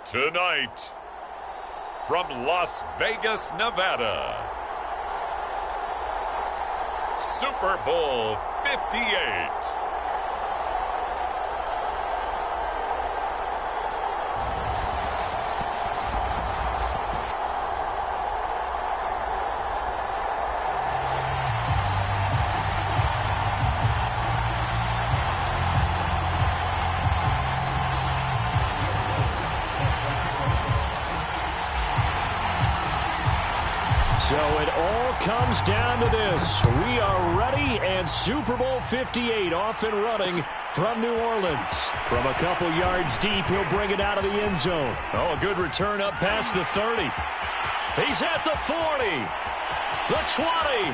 Tonight, from Las Vegas, Nevada, Super Bowl 58. So it all comes down to this. We are ready, and Super Bowl 58 off and running from New Orleans. From a couple yards deep, he'll bring it out of the end zone. Oh, a good return up past the 30. He's at the 40, the 20,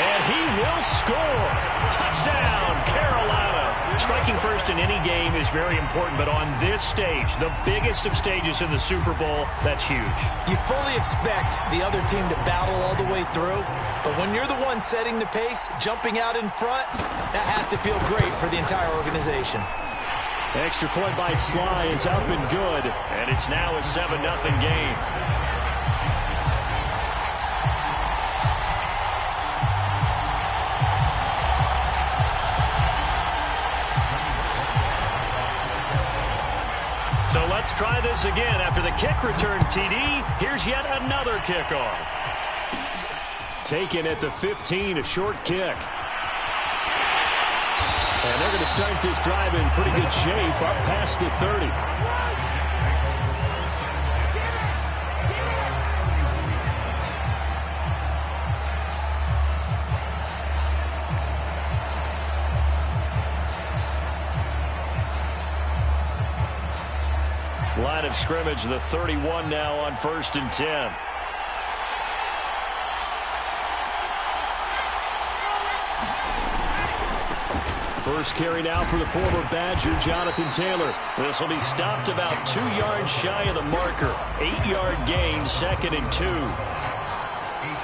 and he will score. Touchdown, Carolina. Striking first in any game is very important, but on this stage, the biggest of stages in the Super Bowl, that's huge. You fully expect the other team to battle all the way through, but when you're the one setting the pace, jumping out in front, that has to feel great for the entire organization. Extra point by Sly is up and good, and it's now a 7-0 game. So let's try this again. After the kick return TD, here's yet another kickoff. Taken at the 15, a short kick. And they're going to start this drive in pretty good shape up past the 30. Line of scrimmage, the 31 now on 1st and 10. First carry now for the former Badger, Jonathan Taylor. This will be stopped about 2 yards shy of the marker. 8-yard gain, 2nd and 2.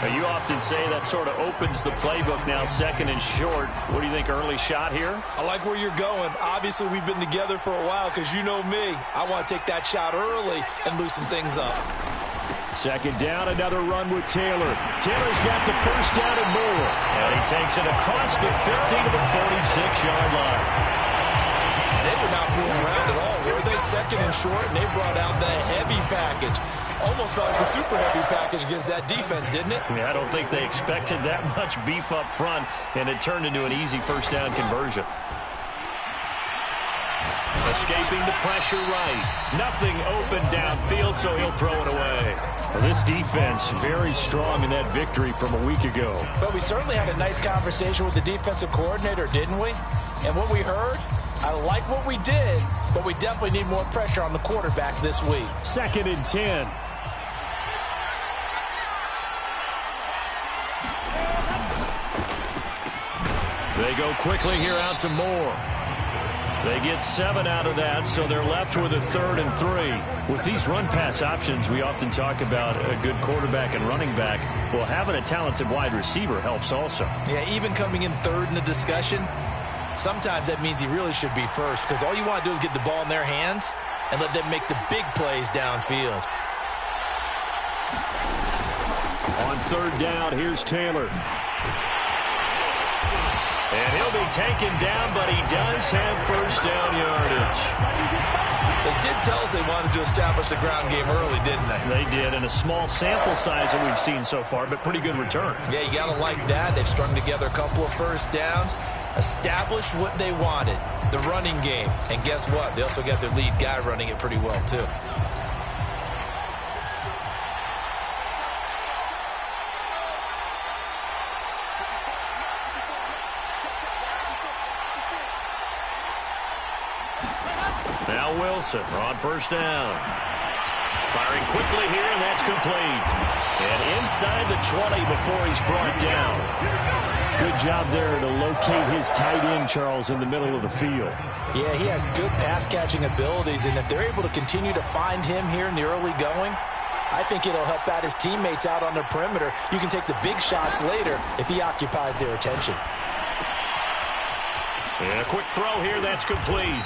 Now, you often say that sort of opens the playbook now, 2nd and short. What do you think, early shot here? I like where you're going. Obviously, we've been together for a while because you know me. I want to take that shot early and loosen things up. 2nd down, another run with Taylor. Taylor's got the first down and more. And he takes it across the 50 to the 46-yard line. They were not fooling around at all, were they? 2nd and short, and they brought out the heavy package. Almost felt like the super heavy package against that defense, didn't it? Yeah, I don't think they expected that much beef up front, and it turned into an easy first down conversion. Escaping the pressure right. Nothing open downfield, so he'll throw it away. Well, this defense very strong in that victory from a week ago. But we certainly had a nice conversation with the defensive coordinator, didn't we? And what we heard, I like what we did, but we definitely need more pressure on the quarterback this week. 2nd and 10. They go quickly here out to Moore. They get 7 out of that, so they're left with a 3rd and 3. With these run-pass options, we often talk about a good quarterback and running back. Well, having a talented wide receiver helps also. Yeah, even coming in 3rd in the discussion, sometimes that means he really should be first, because all you want to do is get the ball in their hands and let them make the big plays downfield. On 3rd down, here's Taylor. And he'll be taken down, but he does have first down yardage. They did tell us they wanted to establish the ground game early, didn't they? They did, and a small sample size that we've seen so far, but pretty good return. Yeah, you got to like that. They've strung together a couple of first downs, established what they wanted, the running game. And guess what? They also got their lead guy running it pretty well, too. Now Wilson on 1st down. Firing quickly here, and that's complete. And inside the 20 before he's brought down. Good job there to locate his tight end, Charles, in the middle of the field. Yeah, he has good pass-catching abilities, and if they're able to continue to find him here in the early going, I think it'll help out his teammates out on the perimeter. You can take the big shots later if he occupies their attention. And a quick throw here, that's complete.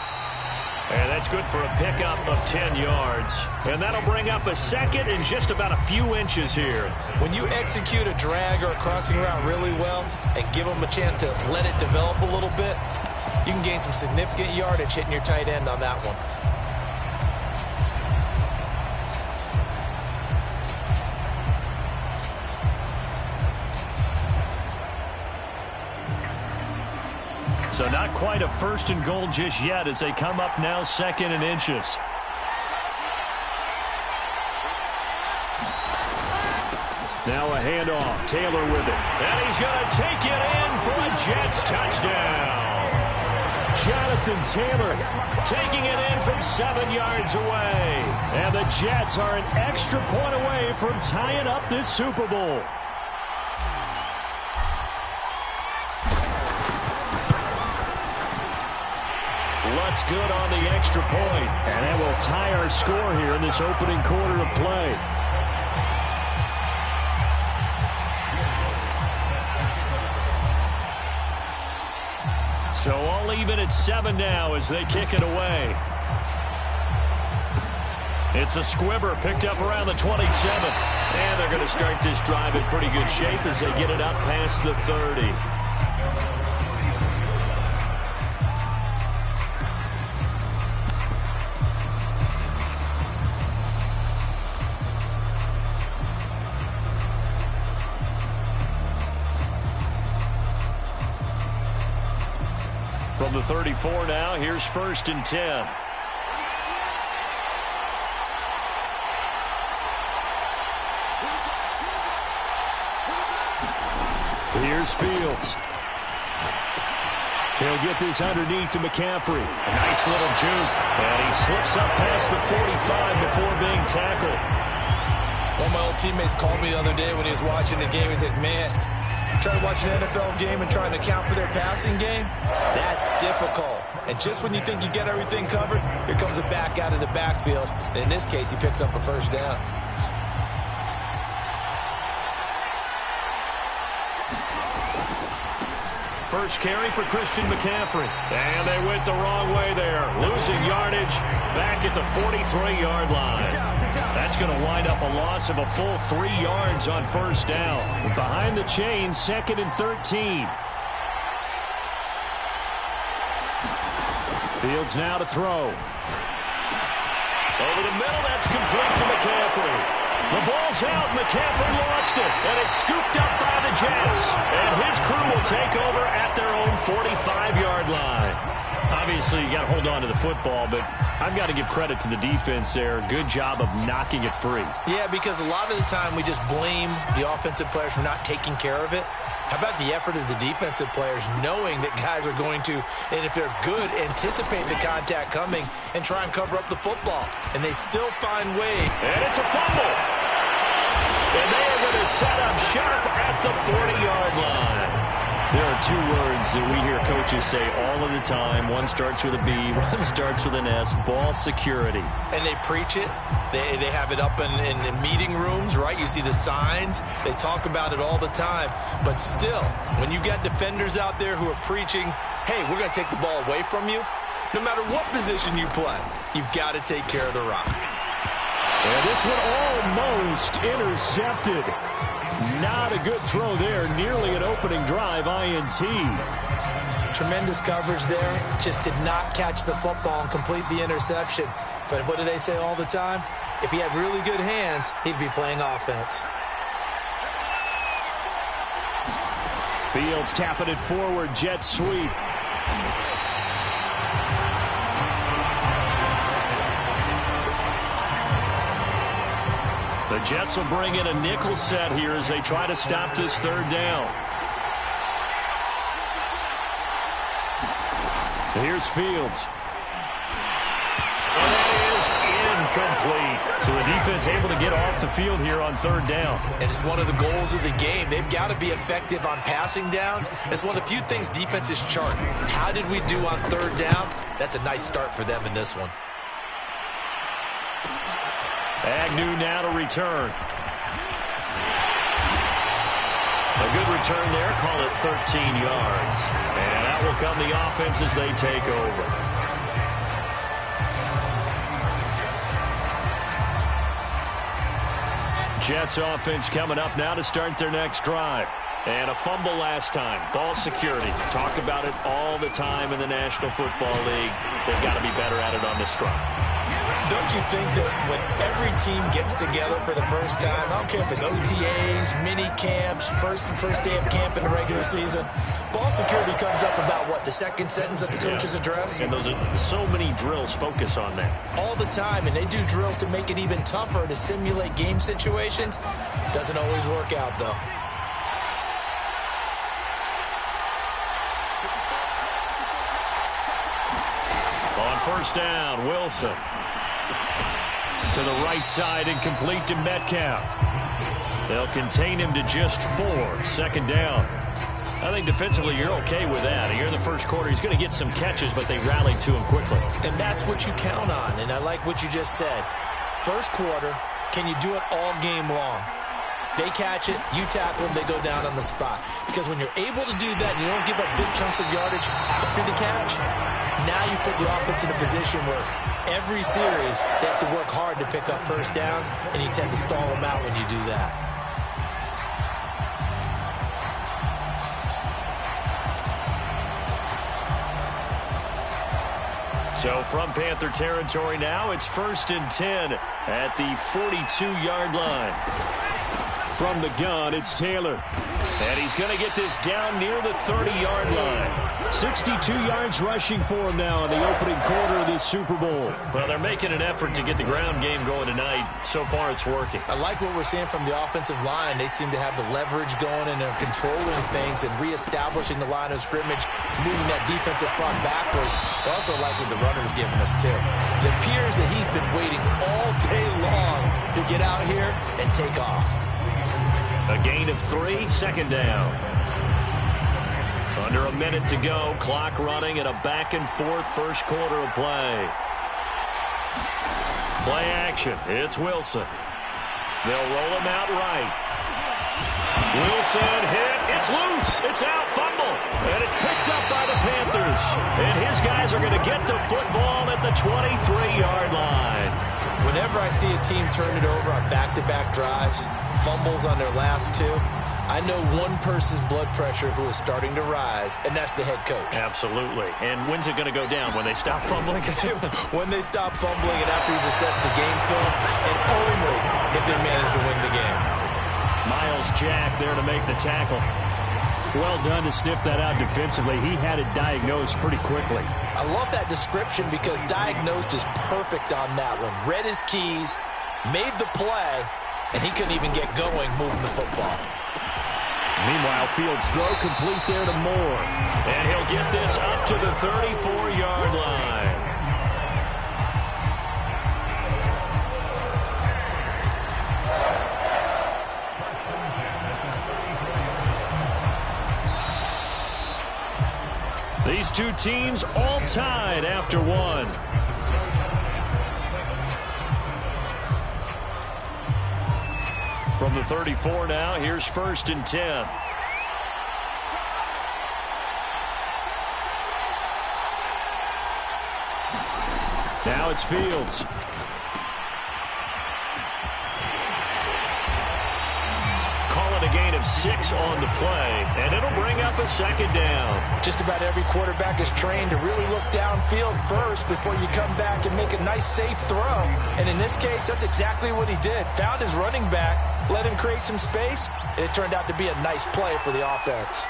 And that's good for a pickup of 10 yards. And that'll bring up a second and just about a few inches here. When you execute a drag or a crossing route really well and give them a chance to let it develop a little bit, you can gain some significant yardage hitting your tight end on that one. So not quite a first and goal just yet as they come up now second and inches. Now a handoff. Taylor with it. And he's going to take it in for a Jets touchdown. Jonathan Taylor taking it in from 7 yards away. And the Jets are an extra point away from tying up this Super Bowl. That's good on the extra point. And that will tie our score here in this opening quarter of play. So all even at 7 now as they kick it away. It's a squibber picked up around the 27. And they're going to start this drive in pretty good shape as they get it up past the 30. From the 34 now, here's 1st and 10. Here's Fields. He'll get this underneath to McCaffrey. A nice little juke. And he slips up past the 45 before being tackled. One of my old teammates called me the other day when he was watching the game. He's like, man, trying to watch an NFL game and trying to account for their passing game, that's difficult. And just when you think you get everything covered, here comes a back out of the backfield. And in this case, he picks up a first down. First carry for Christian McCaffrey. And they went the wrong way there. Losing yardage back at the 43-yard line. That's going to wind up a loss of a full 3 yards on first down. Behind the chains, 2nd and 13. Fields now to throw. Over the middle, that's complete to McCaffrey. The ball's out. McCaffrey lost it. And it's scooped up by the Jets. And his crew will take over at their own 45-yard line. Obviously, you got to hold on to the football, but I've got to give credit to the defense there. Good job of knocking it free. Yeah, because a lot of the time we just blame the offensive players for not taking care of it. How about the effort of the defensive players knowing that guys are going to, and if they're good, anticipate the contact coming and try and cover up the football. And they still find ways. And it's a fumble. And they are going to set up shop at the 40-yard line. There are 2 words that we hear coaches say all of the time. One starts with a B, one starts with an S, ball security. And they preach it. They have it up in meeting rooms, right? You see the signs. They talk about it all the time. But still, when you've got defenders out there who are preaching, hey, we're going to take the ball away from you, no matter what position you play, you've got to take care of the rock. And this one almost intercepted. Not a good throw there. Nearly an opening drive INT. Tremendous coverage there. Just did not catch the football and complete the interception. But what do they say all the time? If he had really good hands, he'd be playing offense. Fields tapping it forward. Jet sweep. The Jets will bring in a nickel set here as they try to stop this 3rd down. Here's Fields. And that is incomplete. So the defense able to get off the field here on 3rd down. And it's one of the goals of the game. They've got to be effective on passing downs. It's one of the few things defenses chart. How did we do on 3rd down? That's a nice start for them in this one. Agnew now to return. A good return there. Call it 13 yards. And out will come the offense as they take over. Jets offense coming up now to start their next drive. And a fumble last time. Ball security. Talk about it all the time in the National Football League. They've got to be better at it on this drive. Don't you think that when every team gets together for the first time, I don't care if it's OTAs, mini camps, first day of camp in the regular season, ball security comes up about, what, the second sentence of the coach's address? And those are so many drills focus on that. All the time, and they do drills to make it even tougher to simulate game situations. Doesn't always work out, though. On first down, Wilson. To the right side and complete to Metcalf. They'll contain him to just 4. Second down. I think defensively you're okay with that. Here in the first quarter, he's going to get some catches, but they rallied to him quickly. And that's what you count on, and I like what you just said. First quarter, can you do it all game long? They catch it, you tackle them, they go down on the spot. Because when you're able to do that and you don't give up big chunks of yardage after the catch, now you put the offense in a position where every series they have to work hard to pick up first downs, and you tend to stall them out when you do that. So from Panther territory now, it's 1st and 10 at the 42-yard line. From the gun, it's Taylor. And he's going to get this down near the 30-yard line. 62 yards rushing for him now in the opening quarter of this Super Bowl. Well, they're making an effort to get the ground game going tonight. So far, it's working. I like what we're seeing from the offensive line. They seem to have the leverage going, and they're controlling things and reestablishing the line of scrimmage, moving that defensive front backwards. I also like what the runner's giving us, too. It appears that he's been waiting all day long to get out here and take off. A gain of 3, second down. Under a minute to go, clock running, and a back-and-forth first quarter of play. Play action, it's Wilson. They'll roll him out right. Wilson hit, it's loose, it's out, fumble, and it's picked up by the Panthers. And his guys are going to get the football at the 23-yard line. Whenever I see a team turn it over on back-to-back drives, fumbles on their last 2, I know one person's blood pressure who is starting to rise, and that's the head coach. Absolutely. And when's it going to go down? When they stop fumbling? When they stop fumbling and after he's assessed the game film, and only if they manage to win the game. Miles Jack there to make the tackle. Well done to sniff that out defensively. He had it diagnosed pretty quickly. I love that description because diagnosed is perfect on that one. Read his keys, made the play, and he couldn't even get going moving the football. Meanwhile, Fields' throw complete there to Moore. And he'll get this up to the 34-yard line. These two teams all tied after 1. From the 34 now, here's 1st and 10. Now it's Fields. A gain of 6 on the play, and it'll bring up a second down. Just about every quarterback is trained to really look downfield first before you come back and make a nice, safe throw. And in this case, that's exactly what he did. Found his running back, let him create some space, and it turned out to be a nice play for the offense.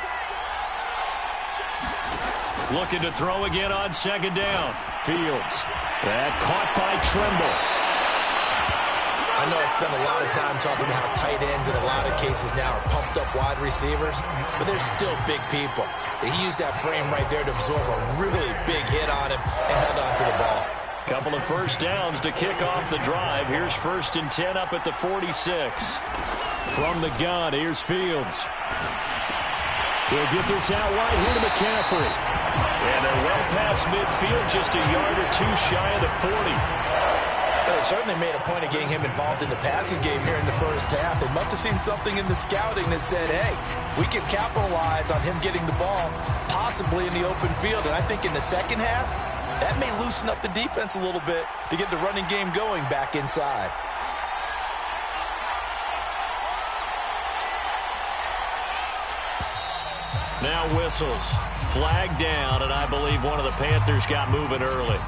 Looking to throw again on second down. Fields. That caught by Trimble. I know I spent a lot of time talking about how tight ends in a lot of cases now are pumped up wide receivers, but they're still big people. He used that frame right there to absorb a really big hit on him and held on to the ball. Couple of first downs to kick off the drive. Here's 1st and 10 up at the 46. From the gun, here's Fields. He'll get this out wide here to McCaffrey. And they're well past midfield, just a yard or 2 shy of the 40. Well, they certainly made a point of getting him involved in the passing game here in the first half. They must have seen something in the scouting that said, hey, we can capitalize on him getting the ball, possibly in the open field. And I think in the second half, that may loosen up the defense a little bit to get the running game going back inside. Now whistles. Flag down, and I believe one of the Panthers got moving early.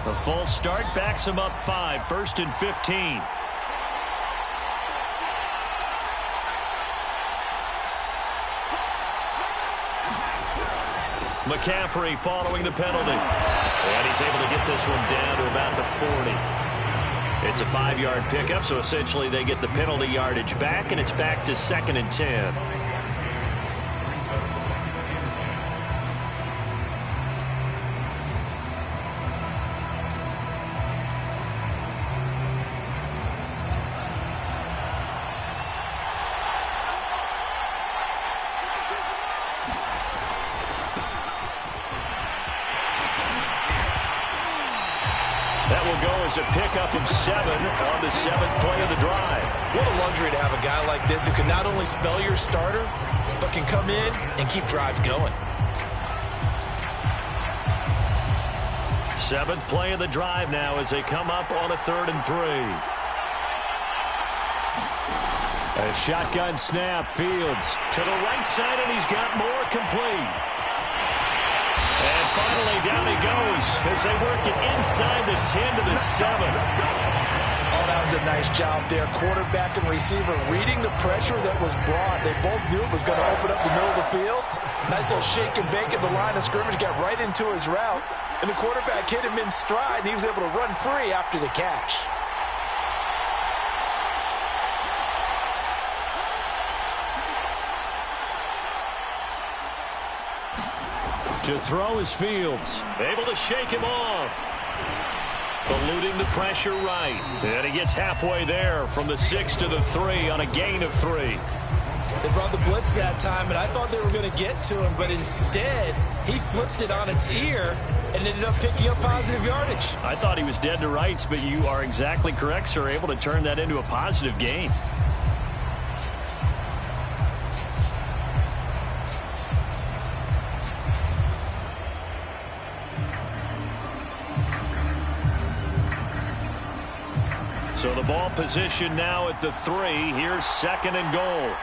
A full start backs him up 5, 1st and 15. McCaffrey following the penalty. And he's able to get this one down to about the 40. It's a 5-yard pickup, so essentially they get the penalty yardage back, and it's back to 2nd and 10. That will go as a pickup of 7 on the 7th play of the drive. What a luxury to have a guy like this who can not only spell your starter, but can come in and keep drives going. 7th play of the drive now as they come up on a 3rd and 3. A shotgun snap. Fields to the right side, and he's got more complete. And finally, down he goes as they work it inside the 10 to the 7. Oh, that was a nice job there. Quarterback and receiver reading the pressure that was brought. They both knew it was going to open up the middle of the field. Nice little shake and bake at the line of scrimmage, got right into his route. And the quarterback hit him in stride, and he was able to run free after the catch. To throw is Fields. Able to shake him off. Eluding the pressure right. And he gets halfway there from the 6 to the 3 on a gain of 3. They brought the blitz that time, and I thought they were going to get to him, but instead he flipped it on its ear and ended up picking up positive yardage. I thought he was dead to rights, but you are exactly correct, sir. Able to turn that into a positive gain. So the ball position now at the 3. Here's 2nd and goal.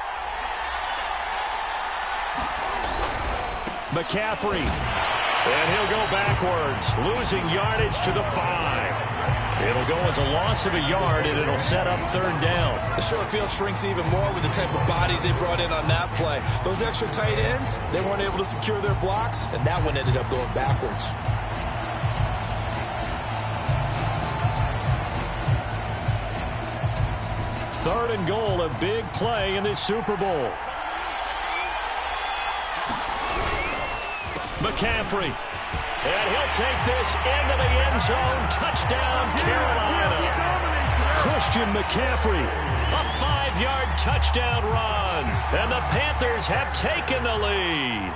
McCaffrey. And he'll go backwards, losing yardage to the 5. It'll go as a loss of a yard, and it'll set up 3rd down. The short field shrinks even more with the type of bodies they brought in on that play. Those extra tight ends, they weren't able to secure their blocks, and that one ended up going backwards. Third and goal, a big play in this Super Bowl. McCaffrey. And he'll take this into the end zone. Touchdown, Carolina. Christian McCaffrey. A 5-yard touchdown run. And the Panthers have taken the lead.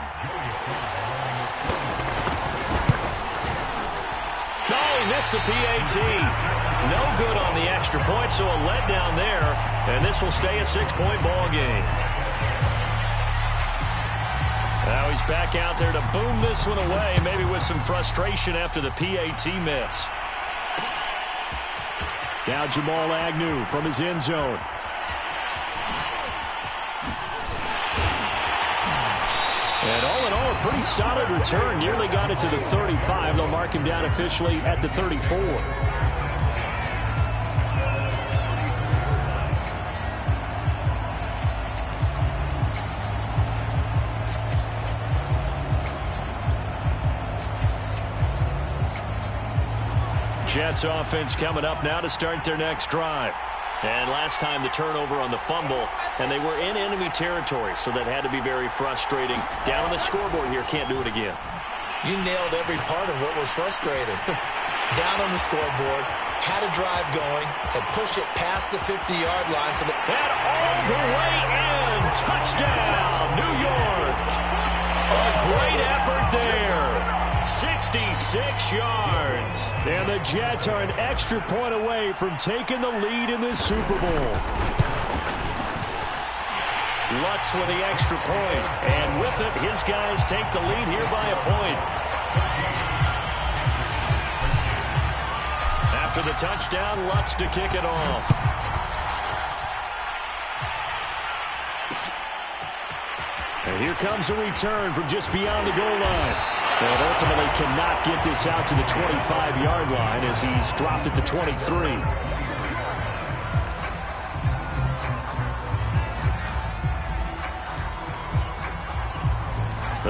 Oh, he missed the PAT. No good on the extra point, so a letdown there. And this will stay a 6-point ball game. Now he's back out there to boom this one away, maybe with some frustration after the PAT miss. Now Jamal Agnew from his end zone. And all in all, a pretty solid return. Nearly got it to the 35. They'll mark him down officially at the 34. Jets offense coming up now to start their next drive. And last time the turnover on the fumble, and they were in enemy territory, so that had to be very frustrating. Down on the scoreboard here, can't do it again. You nailed every part of what was frustrating. Down on the scoreboard, had a drive going, had pushed it past the 50-yard line. And all the way in, touchdown, New York. A great effort there. 66 yards. And the Jets are an extra point away from taking the lead in this Super Bowl. Lutz with the extra point. And with it, his guys take the lead here by a point. After the touchdown, Lutz to kick it off. And here comes a return from just beyond the goal line. And ultimately cannot get this out to the 25-yard line as he's dropped it to 23.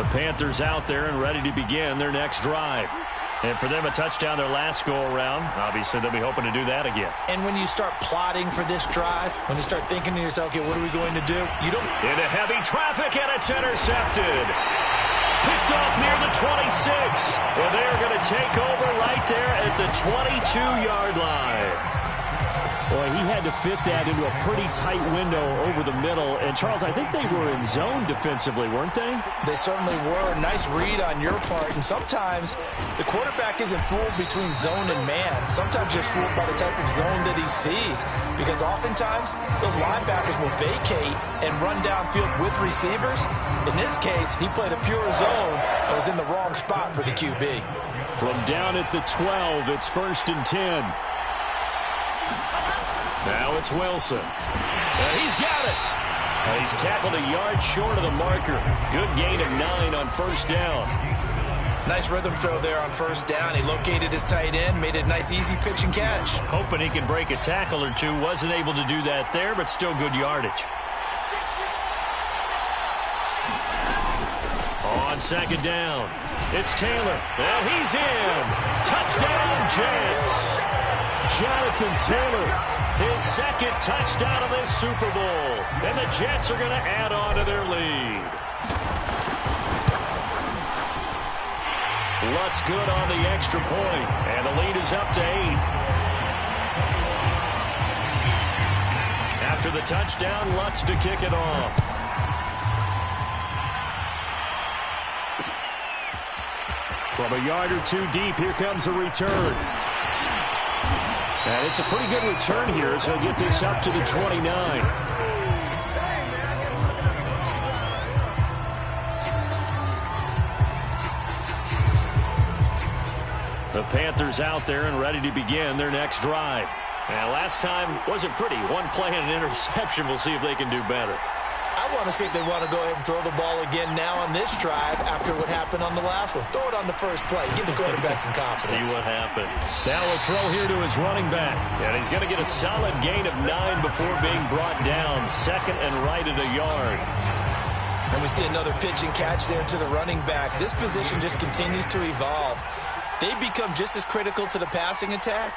The Panthers out there and ready to begin their next drive. And for them, a touchdown their last go-around. Obviously, they'll be hoping to do that again. And when you start plotting for this drive, when you start thinking to yourself, okay, what are we going to do? You don't... Into heavy traffic, and it's intercepted. Picked off near the 26. Well, they're going to take over right there at the 22-yard line. Boy, he had to fit that into a pretty tight window over the middle. And, Charles, I think they were in zone defensively, weren't they? They certainly were. Nice read on your part. And sometimes the quarterback isn't fooled between zone and man. Sometimes just fooled by the type of zone that he sees. Because oftentimes, those linebackers will vacate and run downfield with receivers. In this case, he played a pure zone and was in the wrong spot for the QB. From down at the 12, it's 1st and 10. Now it's Wilson. And he's got it. And he's tackled a yard short of the marker. Good gain of 9 on 1st down. Nice rhythm throw there on 1st down. He located his tight end, made it a nice easy pitch and catch. Hoping he can break a tackle or two. Wasn't able to do that there, but still good yardage. On 2nd down, it's Taylor. And he's in. Touchdown, Jets. Jonathan Taylor, his 2nd touchdown of this Super Bowl. And the Jets are going to add on to their lead. Lutz good on the extra point. And the lead is up to 8. After the touchdown, Lutz to kick it off. From a yard or two deep, here comes a return. And it's a pretty good return here as he'll get this up to the 29. The Panthers out there and ready to begin their next drive. And last time wasn't pretty. One play and an interception. We'll see if they can do better. I want to see if they want to go ahead and throw the ball again now on this drive after what happened on the last one. Throw it on the first play. Give the quarterback some confidence. See what happens. Now a throw here to his running back. And he's going to get a solid gain of 9 before being brought down. 2nd and right at a yard. And we see another pitch and catch there to the running back. This position just continues to evolve. They become just as critical to the passing attack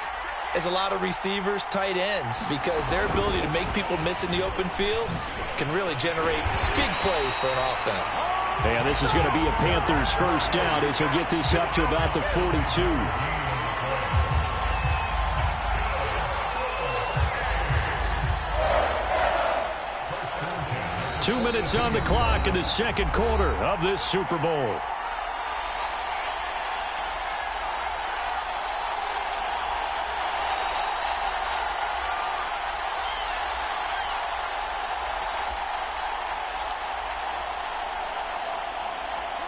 as a lot of receivers, tight ends, because their ability to make people miss in the open field can really generate big plays for an offense. And this is going to be a Panthers 1st down as he'll get this up to about the 42. Two minutes on the clock in the 2nd quarter of this Super Bowl.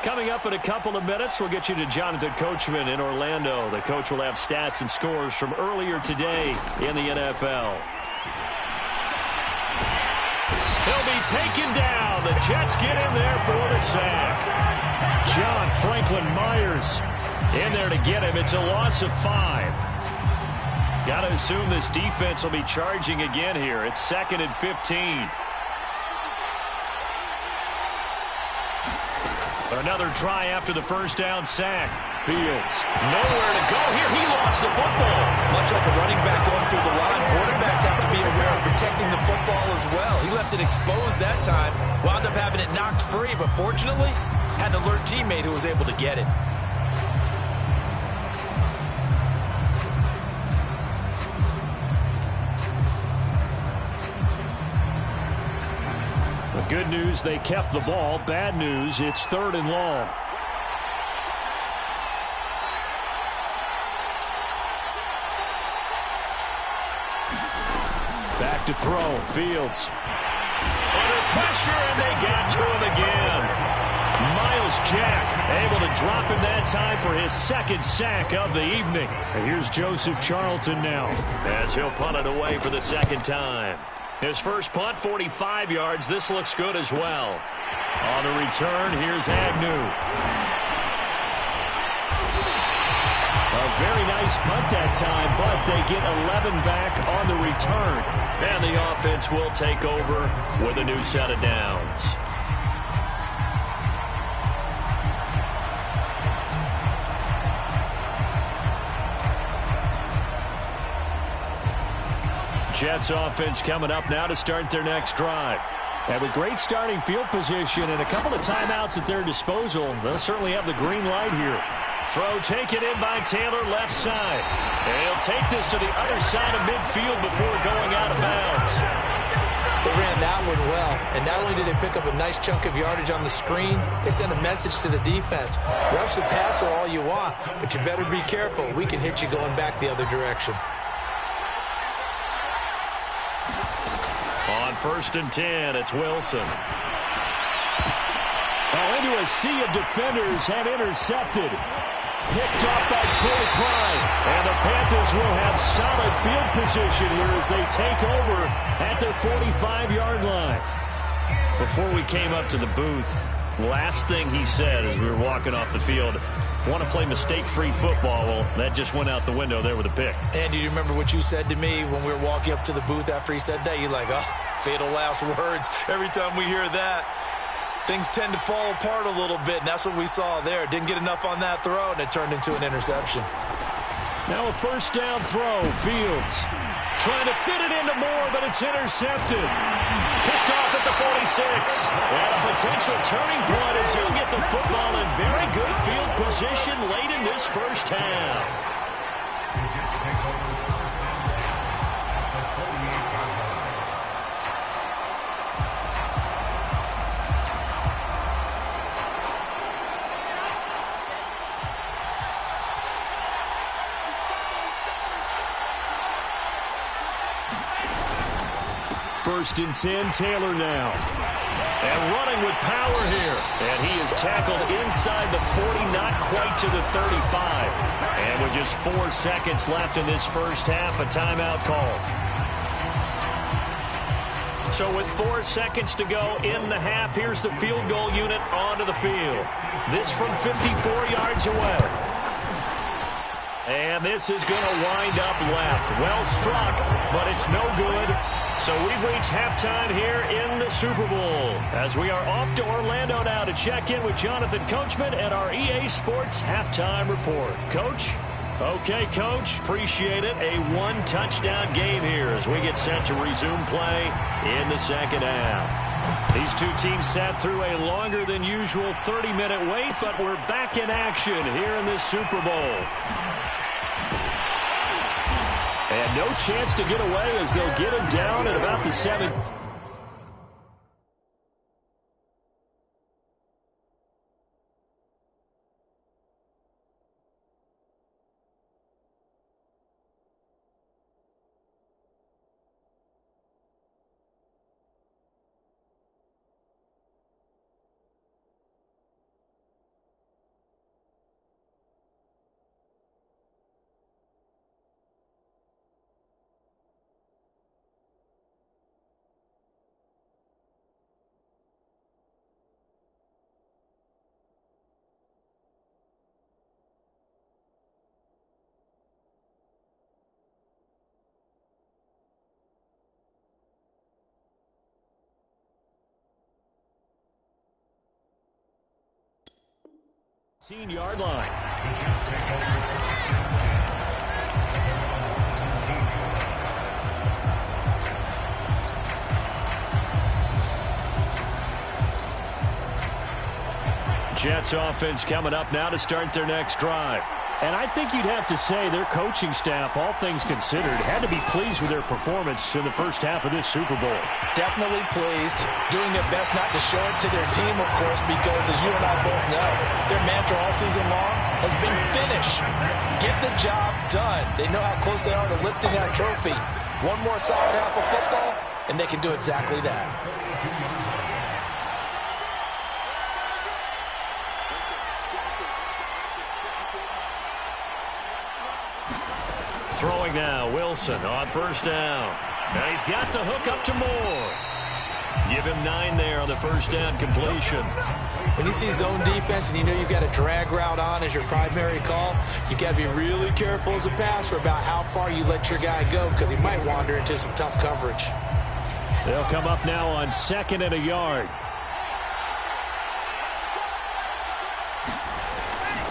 Coming up in a couple of minutes, we'll get you to Jonathan Coachman in Orlando. The coach will have stats and scores from earlier today in the NFL. He'll be taken down. The Jets get in there for the sack. John Franklin Myers in there to get him. It's a loss of 5. Got to assume this defense will be charging again here. It's 2nd and 15. Another try after the 1st down sack. Fields, nowhere to go here. He lost the football. Much like a running back going through the line, quarterbacks have to be aware of protecting the football as well. He left it exposed that time, wound up having it knocked free, but fortunately, had an alert teammate who was able to get it. Good news, they kept the ball. Bad news, it's 3rd and long. Back to throw. Fields. Under pressure, and they got to him again. Miles goes Jack. Able to drop him that time for his second sack of the evening. And here's Joseph Charlton now, as he'll punt it away for the second time. His first punt, 45 yards. This looks good as well. On the return, here's Agnew. A very nice punt that time, but they get 11 back on the return. And the offense will take over with a new set of downs. Jets offense coming up now to start their next drive. And with great starting field position and a couple of timeouts at their disposal, they'll certainly have the green light here. Throw taken in by Taylor, left side. And he'll take this to the other side of midfield before going out of bounds. They ran that one well, and not only did they pick up a nice chunk of yardage on the screen, they sent a message to the defense. Rush the passer all you want, but you better be careful. We can hit you going back the other direction. On 1st and 10, it's Wilson. Into a sea of defenders and intercepted. Picked off by Troy Pride. And the Panthers will have solid field position here as they take over at their 45-yard line. Before we came up to the booth, last thing he said as we were walking off the field, want to play mistake-free football. Well, that just went out the window there with a pick. And do you remember what you said to me when we were walking up to the booth after he said that? You're like, oh, fatal last words. Every time we hear that, things tend to fall apart a little bit, and that's what we saw there. Didn't get enough on that throw, and it turned into an interception. Now a first down throw. Fields trying to fit it into Moore, but it's intercepted. Picked off at the 46. And a potential turning point as he'll get the football in very good field position late in this first half. First and 10, Taylor now. And running with power here. And he is tackled inside the 40, not quite to the 35. And with just 4 seconds left in this first half, a timeout call. So with 4 seconds to go in the half, here's the field goal unit onto the field. This from 54 yards away. And this is going to wind up left. Well struck, but it's no good. So we've reached halftime here in the Super Bowl as we are off to Orlando now to check in with Jonathan Coachman and our EA Sports Halftime Report. Coach? Okay, Coach. Appreciate it. A one-touchdown game here as we get set to resume play in the second half. These two teams sat through a longer than usual 30-minute wait, but we're back in action here in this Super Bowl. And no chance to get away as they'll get him down at about the 7. Yard line. Jets offense coming up now to start their next drive. And I think you'd have to say their coaching staff, all things considered, had to be pleased with their performance in the first half of this Super Bowl. Definitely pleased, doing their best not to show it to their team, of course, because as you and I both know, their mantra all season long has been finish. Get the job done. They know how close they are to lifting that trophy. One more solid half of football, and they can do exactly that. Throwing now, Wilson on first down. And he's got the hook up to Moore. Give him 9 there on the first down completion. When you see zone defense and you know you've got a drag route on as your primary call, you got to be really careful as a passer about how far you let your guy go because he might wander into some tough coverage. They'll come up now on 2nd and a yard.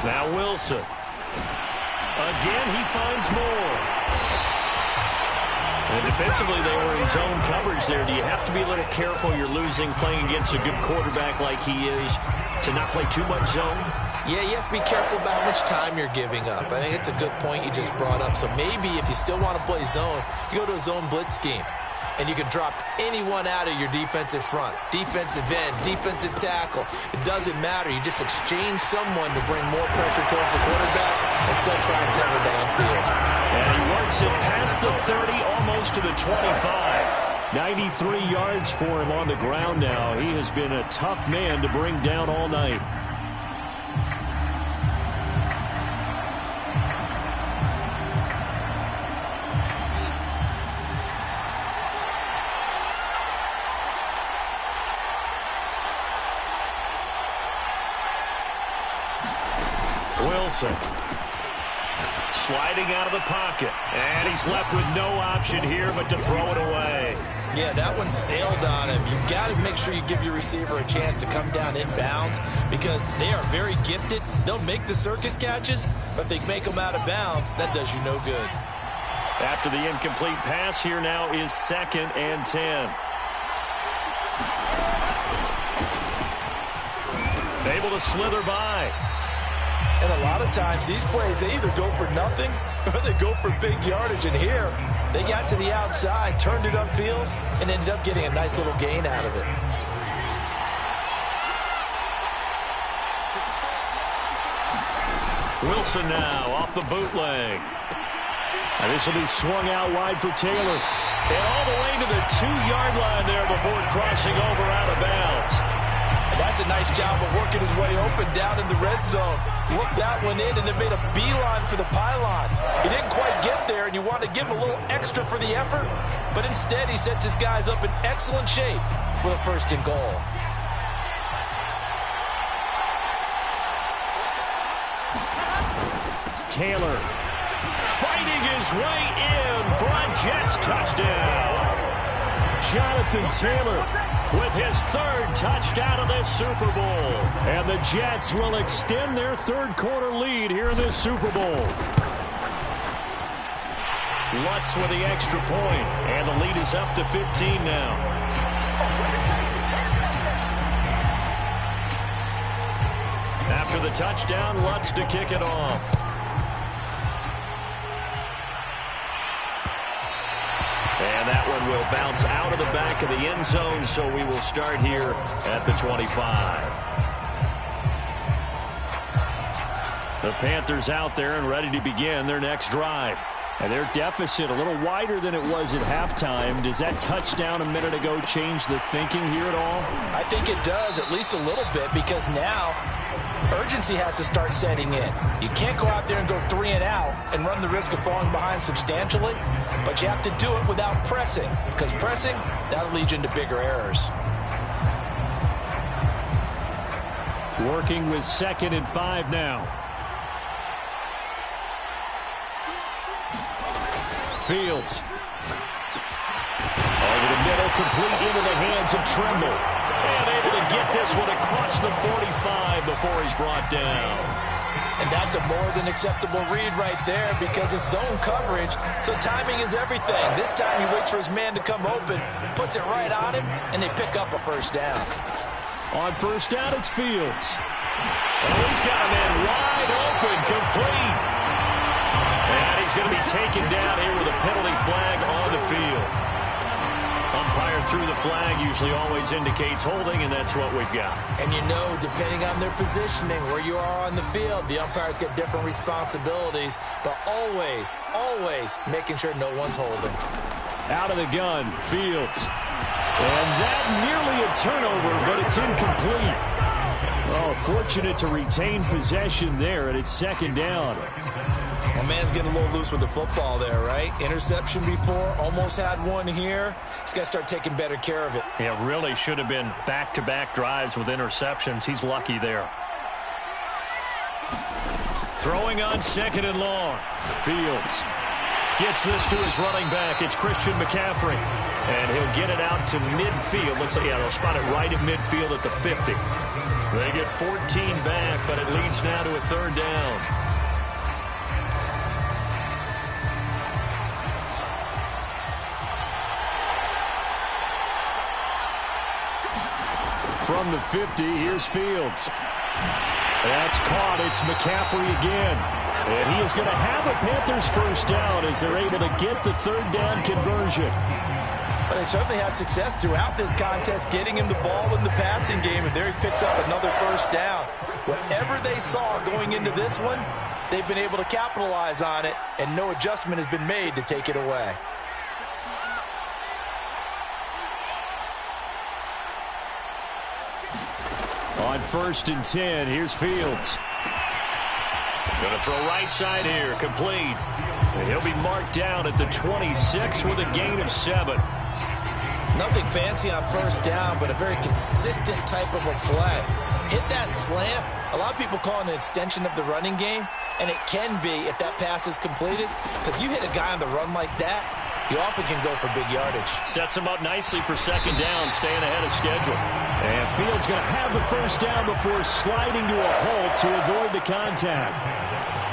Now Wilson. Again, he finds Moore. And defensively, they were in zone coverage there. Do you have to be a little careful? You're losing playing against a good quarterback like he is to not play too much zone? Yeah, you have to be careful about how much time you're giving up. I think it's a good point you just brought up. So maybe if you still want to play zone, you go to a zone blitz scheme. And you can drop anyone out of your defensive front. Defensive end, defensive tackle. It doesn't matter. You just exchange someone to bring more pressure towards the quarterback and still try and cover downfield. And he works it past the 30, almost to the 25. 93 yards for him on the ground now. He has been a tough man to bring down all night. Wilson sliding out of the pocket, and he's left with no option here but to throw it away. Yeah, that one sailed on him. You've got to make sure you give your receiver a chance to come down inbounds because they are very gifted. They'll make the circus catches, but if they make them out of bounds, that does you no good. After the incomplete pass, here now is 2nd and 10. Able to slither by. And a lot of times these plays, they either go for nothing or they go for big yardage. And here, they got to the outside, turned it upfield, and ended up getting a nice little gain out of it. Wilson now off the bootleg. And this will be swung out wide for Taylor. And all the way to the 2-yard line there before crossing over out of bounds. And that's a nice job of working his way open down in the red zone. Looked that one in and then made a beeline for the pylon. He didn't quite get there, and you want to give him a little extra for the effort. But instead, he sets his guys up in excellent shape with a 1st and goal. Taylor fighting his way in for a Jets touchdown. Jonathan Taylor with his 3rd touchdown of this Super Bowl. And the Jets will extend their 3rd quarter lead here in this Super Bowl. Lutz with the extra point, and the lead is up to 15 now. After the touchdown, Lutz to kick it off. And that one will bounce out of the back of the end zone, so we will start here at the 25. The Panthers out there and ready to begin their next drive. And their deficit a little wider than it was at halftime. Does that touchdown a minute ago change the thinking here at all? I think it does, at least a little bit, because now urgency has to start setting in. You can't go out there and go 3 and out and run the risk of falling behind substantially, but you have to do it without pressing, because pressing, that'll lead you into bigger errors. Working with 2nd and 5 now. Fields. Over the middle, complete into the hands of Trimble. And able to get this one across the 45 before he's brought down. And that's a more than acceptable read right there because it's zone coverage, so timing is everything. This time he waits for his man to come open, puts it right on him, and they pick up a 1st down. On 1st down, it's Fields. And he's got a man wide open, complete. And he's going to be taken down here with a penalty flag on the field. Umpire threw the flag, usually always indicates holding, and that's what we've got. And you know, depending on their positioning, where you are on the field, the umpires get different responsibilities, but always, always making sure no one's holding. Out of the gun, Fields. And that nearly a turnover, but it's incomplete. Oh, fortunate to retain possession there, and it's 2nd down. My man's getting a little loose with the football there, right? Interception before, almost had one here. He's got to start taking better care of it. Yeah, really should have been back-to-back drives with interceptions. He's lucky there. Throwing on 2nd and long. Fields gets this to his running back. It's Christian McCaffrey. And he'll get it out to midfield. Looks like, yeah, they'll spot it right at midfield at the 50. They get 14 back, but it leads now to a 3rd down. From the 50, here's Fields. That's caught. It's McCaffrey again. And he is going to have a Panthers 1st down as they're able to get the 3rd down conversion. Well, they certainly had success throughout this contest getting him the ball in the passing game, and there he picks up another 1st down. Whatever they saw going into this one, they've been able to capitalize on it, and no adjustment has been made to take it away. On 1st and 10, here's Fields. Going to throw right side here, complete. And he'll be marked down at the 26 with a gain of 7. Nothing fancy on 1st down, but a very consistent type of a play. Hit that slant. A lot of people call it an extension of the running game, and it can be if that pass is completed, because you hit a guy on the run like that, he often can go for big yardage. Sets him up nicely for 2nd down, staying ahead of schedule. And Fields going to have the 1st down before sliding to a halt to avoid the contact.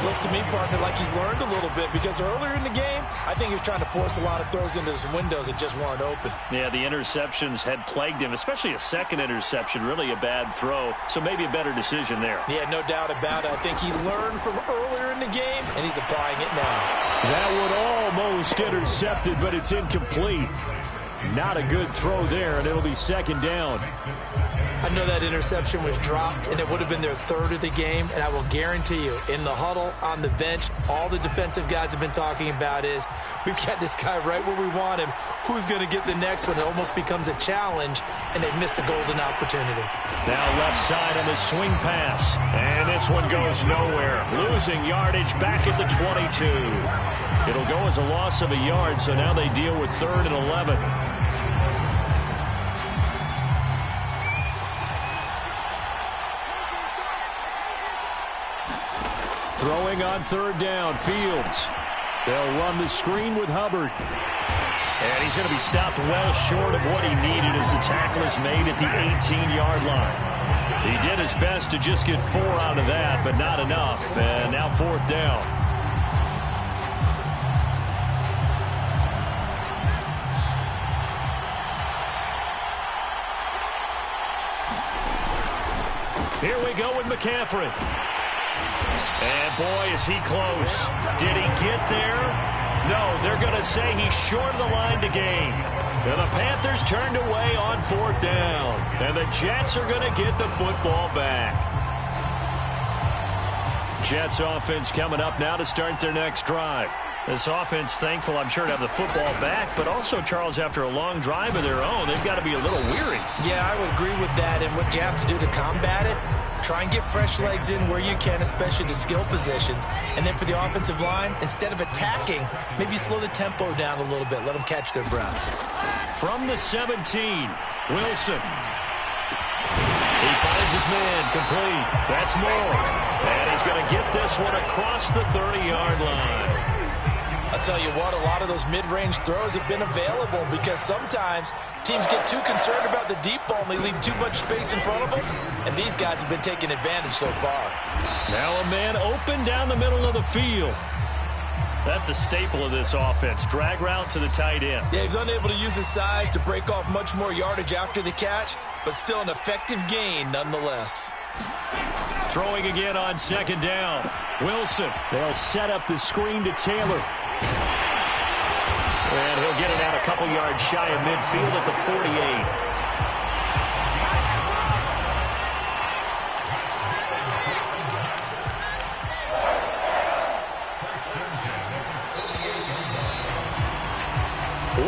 Looks to me, partner, like he's learned a little bit, because earlier in the game, I think he was trying to force a lot of throws into some windows that just weren't open. Yeah, the interceptions had plagued him, especially a 2nd interception, really a bad throw, so maybe a better decision there. Yeah, no doubt about it. I think he learned from earlier in the game, and he's applying it now. That one almost intercepted, but it's incomplete. Not a good throw there, and it'll be 2nd down. I know that interception was dropped, and it would have been their 3rd of the game, and I will guarantee you, in the huddle, on the bench, all the defensive guys have been talking about is, we've got this guy right where we want him. Who's going to get the next one? It almost becomes a challenge, and they've missed a golden opportunity. Now left side on the swing pass, and this one goes nowhere. Losing yardage back at the 22. It'll go as a loss of a yard, so now they deal with 3rd and 11. Throwing on 3rd down, Fields. They'll run the screen with Hubbard. And he's going to be stopped well short of what he needed as the tackle is made at the 18-yard line. He did his best to just get 4 out of that, but not enough. And now 4th down. Here we go with McCaffrey. And boy, is he close. Did he get there? No, they're going to say he's short of the line to gain. And the Panthers turned away on 4th down. And the Jets are going to get the football back. Jets offense coming up now to start their next drive. This offense thankful, I'm sure, to have the football back, but also, Charles, after a long drive of their own, they've got to be a little weary. Yeah, I would agree with that, and what you have to do to combat it, try and get fresh legs in where you can, especially the skill positions. And then for the offensive line, instead of attacking, maybe slow the tempo down a little bit, let them catch their breath. From the 17, Wilson. He finds his man, complete. That's Moore. And he's going to get this one across the 30-yard line. I'll tell you what, a lot of those mid-range throws have been available because sometimes teams get too concerned about the deep ball and they leave too much space in front of them, and these guys have been taking advantage so far. Now a man open down the middle of the field. That's a staple of this offense. Drag route to the tight end. Yeah, he's unable to use his size to break off much more yardage after the catch, but still an effective gain nonetheless. Throwing again on 2nd down. Wilson. They'll set up the screen to Taylor. And he'll get it out a couple yards shy of midfield at the 48.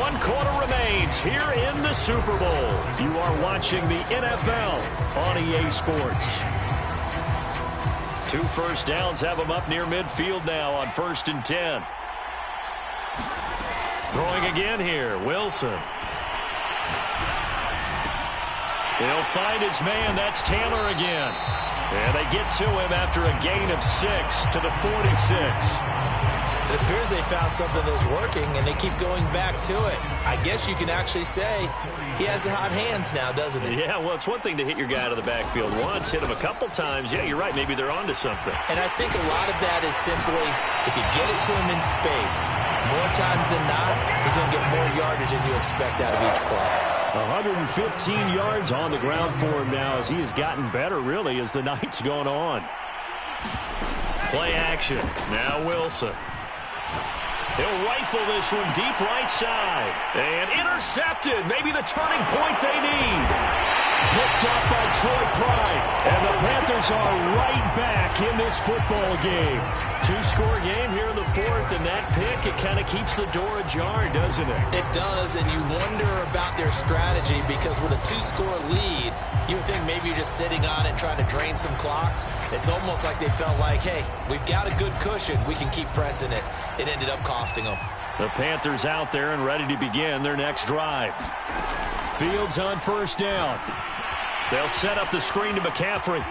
One quarter remains here in the Super Bowl. You are watching the NFL on EA Sports. 2 first downs have him up near midfield now on 1st and 10. Throwing again here, Wilson. He'll find his man. That's Taylor again. And they get to him after a gain of 6 to the 46. It appears they found something that's working, and they keep going back to it. I guess you can actually say he has the hot hands now, doesn't he? Yeah, well, it's one thing to hit your guy out of the backfield once, hit him a couple times. Yeah, you're right. Maybe they're onto something. And I think a lot of that is simply if you get it to him in space, more times than not, he's going to get more yardage than you expect out of each play. 115 yards on the ground for him now as he has gotten better, really, as the night's gone on. Play action. Now Wilson. He'll rifle this one deep right side. And intercepted. Maybe the turning point they need. Picked up by Troy Pride. And the Panthers are right back in this football game. 2-score game here in the 4th, and that pick, it kind of keeps the door ajar, doesn't it? It does, and you wonder about their strategy because with a 2-score lead, you would think maybe you're just sitting on it trying to drain some clock. It's almost like they felt like, hey, we've got a good cushion. We can keep pressing it. It ended up costing them. The Panthers out there and ready to begin their next drive. Fields on 1st down. They'll set up the screen to McCaffrey.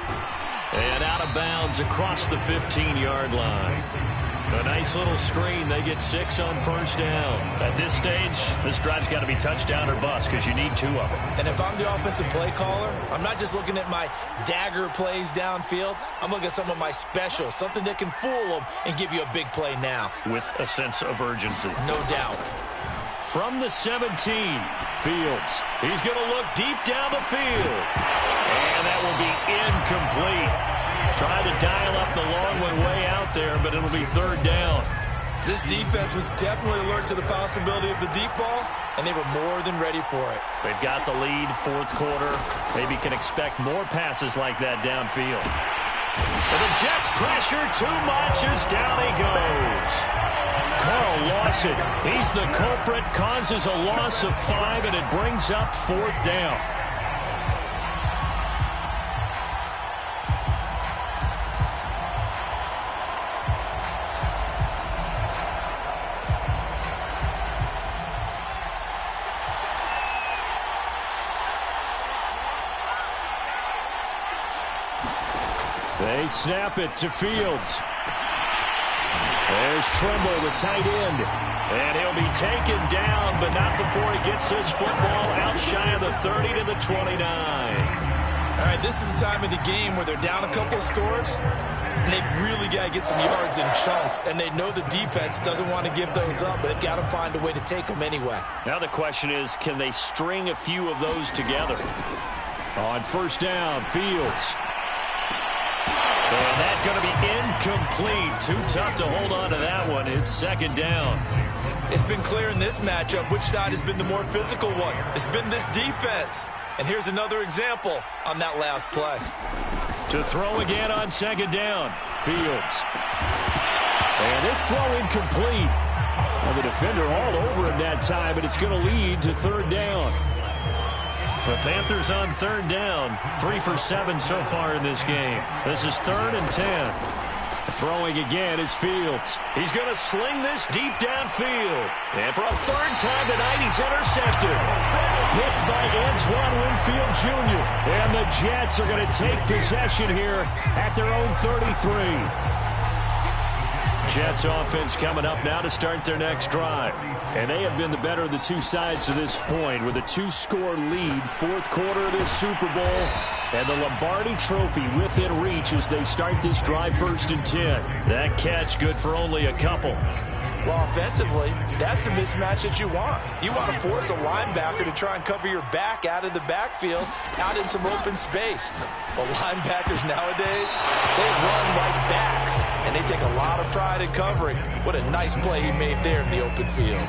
And out of bounds across the 15-yard line. A nice little screen. They get 6 on 1st down. At this stage, this drive's got to be touchdown or bust because you need 2 of them. And if I'm the offensive play caller, I'm not just looking at my dagger plays downfield. I'm looking at some of my specials, something that can fool them and give you a big play now. With a sense of urgency. No doubt. From the 17, Fields. He's going to look deep down the field. And that will be incomplete. Trying to dial up the long one way out there, but it'll be 3rd down. This defense was definitely alert to the possibility of the deep ball, and they were more than ready for it. They've got the lead, 4th quarter. Maybe can expect more passes like that downfield. And the Jets pressure too much as down he goes. Carl Lawson, he's the culprit, causes a loss of 5, and it brings up 4th down. They snap it to Fields. There's Trimble, the tight end. And he'll be taken down, but not before he gets this football out shy of the 30 to the 29. All right, this is the time of the game where they're down a couple of scores, and they've really got to get some yards in chunks, and they know the defense doesn't want to give those up, but they've got to find a way to take them anyway. Now the question is, can they string a few of those together? On 1st down, Fields. And that's going to be incomplete. Too tough to hold on to that one. It's 2nd down. It's been clear in this matchup which side has been the more physical one. It's been this defense. And here's another example on that last play. To throw again on 2nd down. Fields. And this throw incomplete. Well, the defender all over him that time, but it's going to lead to 3rd down. The Panthers on 3rd down. 3 for 7 so far in this game. This is 3rd and 10. Throwing again is Fields. He's going to sling this deep downfield. And for a 3rd time tonight, he's intercepted. Picked by Antoine Winfield Jr. And the Jets are going to take possession here at their own 33. Jets offense coming up now to start their next drive. And they have been the better of the 2 sides to this point with a 2-score lead, 4th quarter of this Super Bowl. And the Lombardi Trophy within reach as they start this drive 1st and 10. That catch good for only a couple. Well, offensively, that's the mismatch that you want. You want to force a linebacker to try and cover your back out of the backfield, out in some open space. But linebackers nowadays, they run like backs, and they take a lot of pride in covering. What a nice play he made there in the open field.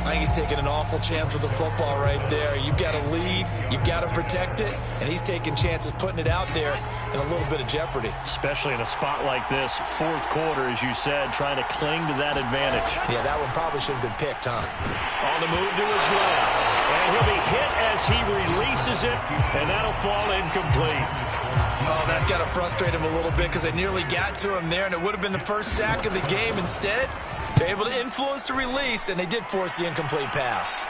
I think he's taking an awful chance with the football right there. You've got to lead, you've got to protect it, and he's taking chances putting it out there in a little bit of jeopardy. Especially in a spot like this, 4th quarter, as you said, trying to cling to that advantage. Yeah, that one probably should have been picked, huh? On the move to his left, and he'll be hit as he releases it, and that'll fall incomplete. Oh, that's got to frustrate him a little bit because they nearly got to him there, and it would have been the first sack of the game. Instead, they're able to influence the release, and they did force the incomplete pass.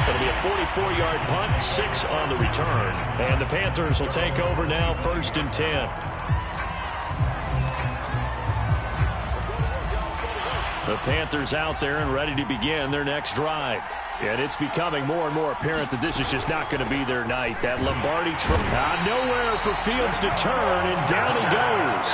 It'll be a 44-yard punt, 6 on the return. And the Panthers will take over now, 1st and 10. The Panthers out there and ready to begin their next drive. And it's becoming more and more apparent that this is just not going to be their night. That Lombardi nowhere for Fields to turn, and down he goes.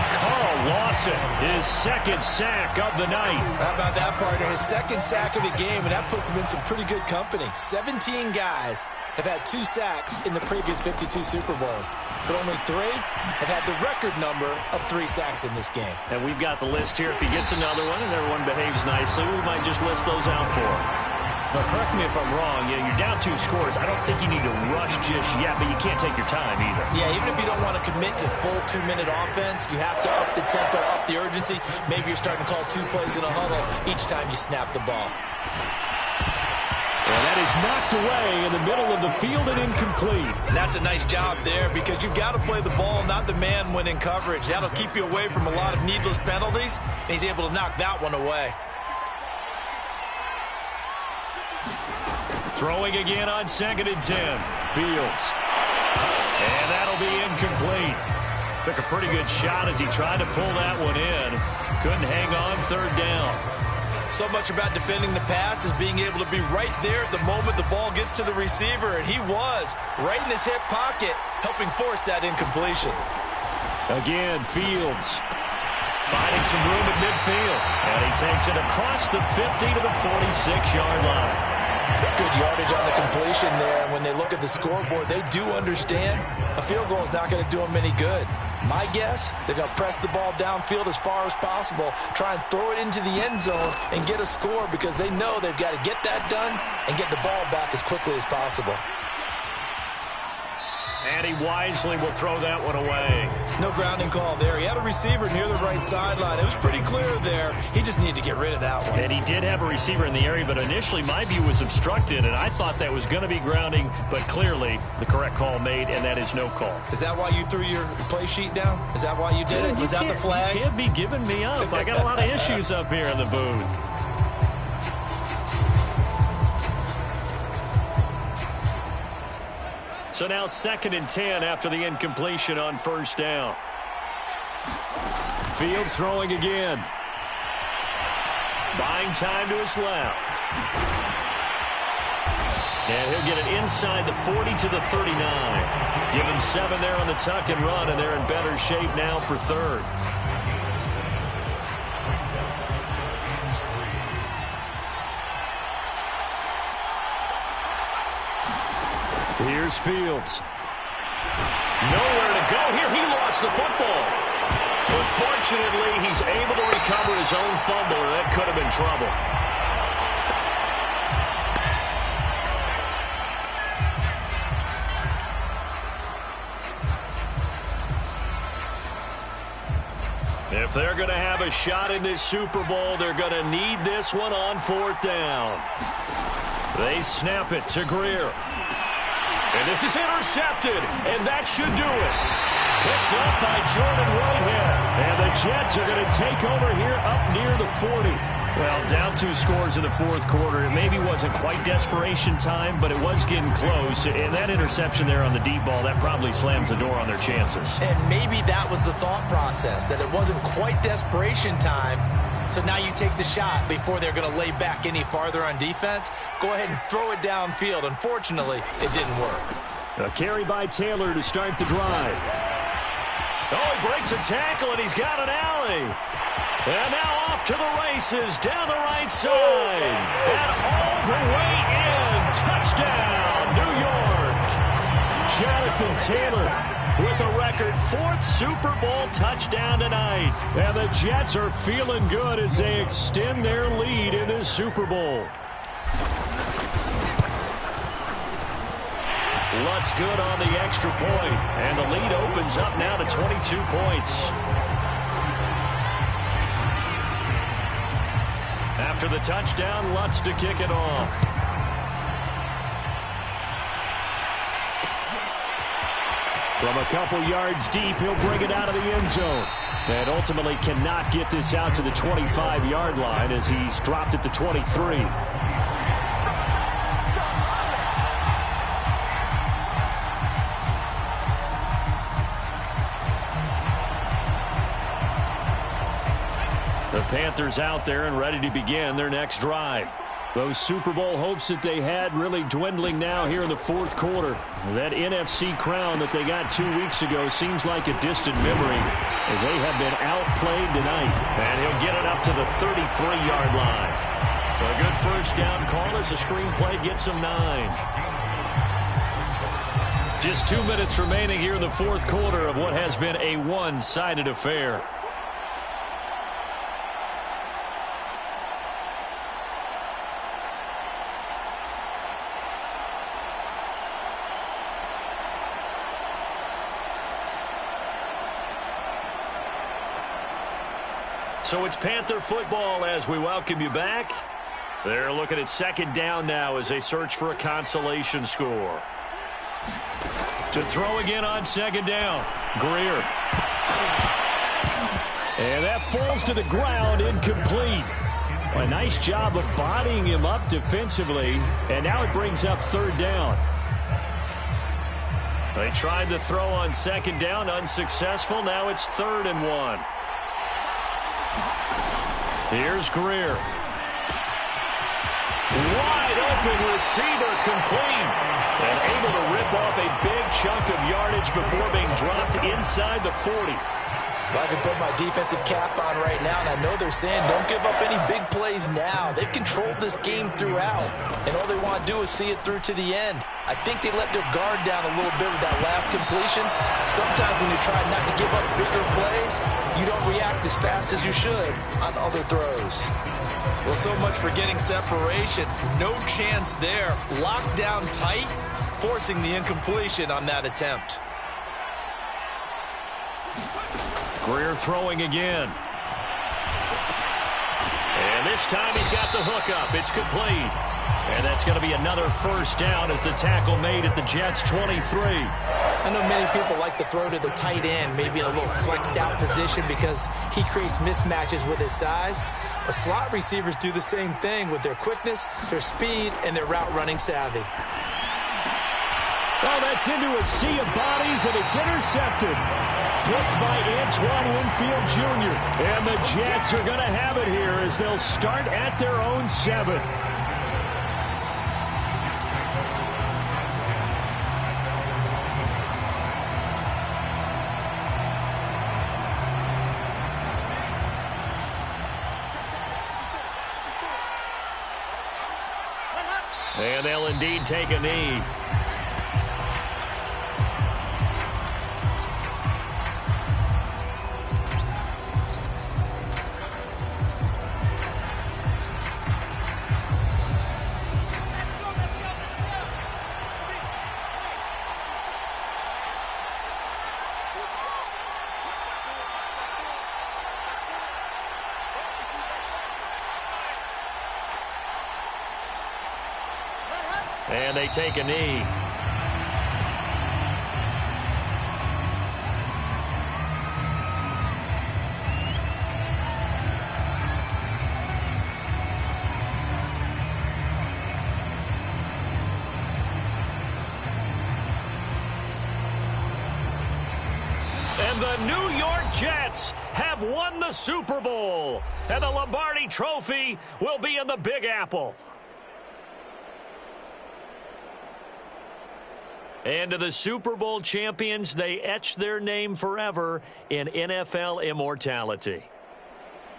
Carl Lawson, his 2nd sack of the night. How about that, partner? His 2nd sack of the game, and that puts him in some pretty good company. 17 guys have had 2 sacks in the previous 52 Super Bowls, but only 3 have had the record number of 3 sacks in this game. And we've got the list here. If he gets another one and everyone behaves nicely, we might just list those out for him. Now, correct me if I'm wrong. You're down 2 scores. I don't think you need to rush just yet, but you can't take your time either. Yeah, even if you don't want to commit to full 2-minute offense, you have to up the tempo, up the urgency. Maybe you're starting to call 2 plays in a huddle each time you snap the ball. And that is knocked away in the middle of the field and incomplete. And that's a nice job there because you've got to play the ball, not the man when in coverage. That'll keep you away from a lot of needless penalties, and he's able to knock that one away. Throwing again on 2nd and 10. Fields. And that'll be incomplete. Took a pretty good shot as he tried to pull that one in. Couldn't hang on 3rd down. So much about defending the pass is being able to be right there at the moment the ball gets to the receiver, and he was right in his hip pocket, helping force that incompletion. Again, Fields finding some room at midfield. And he takes it across the 50 to the 46-yard line. Good yardage on the completion there. And when they look at the scoreboard, they do understand a field goal is not going to do them any good. My guess, they're going to press the ball downfield as far as possible, try and throw it into the end zone and get a score because they know they've got to get that done and get the ball back as quickly as possible. And he wisely will throw that one away. No grounding call there. He had a receiver near the right sideline. It was pretty clear there. He just needed to get rid of that one. And he did have a receiver in the area, but initially my view was obstructed, and I thought that was going to be grounding, but clearly the correct call made, and that is no call. Is that why you threw your play sheet down? Is that why you did it? Was that the flag? You can't be giving me up. I got a lot of issues up here in the booth. So now 2nd and 10 after the incompletion on 1st down. Fields throwing again. Buying time to his left. And he'll get it inside the 40 to the 39. Give him 7 there on the tuck and run, and they're in better shape now for 3rd. Here's Fields. Nowhere to go here. He lost the football. But fortunately, he's able to recover his own fumble, or that could have been trouble. If they're going to have a shot in this Super Bowl, they're going to need this one on 4th down. They snap it to Greer. And this is intercepted, and that should do it. Picked up by Jordan Whitehead. And the Jets are going to take over here up near the 40. Well, down 2 scores in the 4th quarter. It maybe wasn't quite desperation time, but it was getting close. And that interception there on the deep ball, that probably slams the door on their chances. And maybe that was the thought process, that it wasn't quite desperation time. So now you take the shot before they're going to lay back any farther on defense. Go ahead and throw it downfield. Unfortunately, it didn't work. A carry by Taylor to start the drive. Oh, he breaks a tackle, and he's got an alley. And now off to the races down the right side. And all the way in. Touchdown, New York. Jonathan Taylor with a record 4th Super Bowl touchdown tonight. And the Jets are feeling good as they extend their lead in this Super Bowl. Lutz good on the extra point. And the lead opens up now to 22 points. After the touchdown, Lutz to kick it off. From a couple yards deep, he'll bring it out of the end zone. And ultimately cannot get this out to the 25-yard line as he's dropped at the 23. The Panthers out there and ready to begin their next drive. Those Super Bowl hopes that they had really dwindling now here in the fourth quarter. That NFC crown that they got 2 weeks ago seems like a distant memory as they have been outplayed tonight. And he'll get it up to the 33-yard line. So a good first down call as the screenplay gets him 9. Just 2 minutes remaining here in the fourth quarter of what has been a one-sided affair. So it's Panther football as we welcome you back. They're looking at second down now as they search for a consolation score. To throw again on second down, Greer. And that falls to the ground, incomplete. A nice job of bodying him up defensively, and now it brings up third down. They tried to throw on second down, unsuccessful. Now it's 3rd and 1. Here's Greer. Wide open receiver, complete. And able to rip off a big chunk of yardage before being dropped inside the 40. Well, I can put my defensive cap on right now, and I know they're saying don't give up any big plays now. They've controlled this game throughout, and all they want to do is see it through to the end. I think they let their guard down a little bit with that last completion. Sometimes when you try not to give up bigger plays, you don't react as fast as you should on other throws. Well, so much for getting separation. No chance there. Locked down tight, forcing the incompletion on that attempt. Greer throwing again. And this time he's got the hook up. It's complete. And that's going to be another first down as the tackle made at the Jets' 23. I know many people like to throw to the tight end, maybe in a little flexed out position because he creates mismatches with his size. But slot receivers do the same thing with their quickness, their speed, and their route running savvy. Well, that's into a sea of bodies, and it's intercepted. Picked by Antoine Winfield Jr. And the Jets are going to have it here as they'll start at their own 7. And they'll indeed take a knee. And they take a knee. And the New York Jets have won the Super Bowl. And the Lombardi Trophy will be in the Big Apple. And to the Super Bowl champions, they etch their name forever in NFL immortality.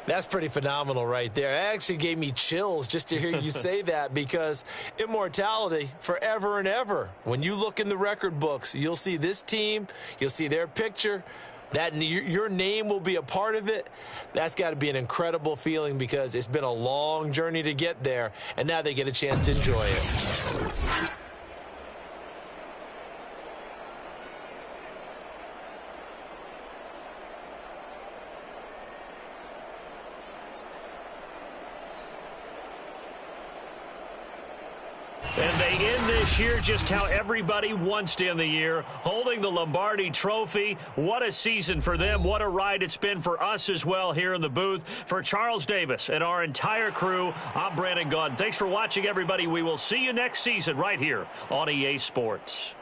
That's pretty phenomenal right there. It actually gave me chills just to hear you say that because immortality forever and ever. When you look in the record books, you'll see this team, you'll see their picture, that your name will be a part of it. That's got to be an incredible feeling because it's been a long journey to get there, and now they get a chance to enjoy it. And they end this year just how everybody wants to end the year, holding the Lombardi Trophy. What a season for them. What a ride it's been for us as well here in the booth. For Charles Davis and our entire crew, I'm Brandon Gaudin. Thanks for watching, everybody. We will see you next season right here on EA Sports.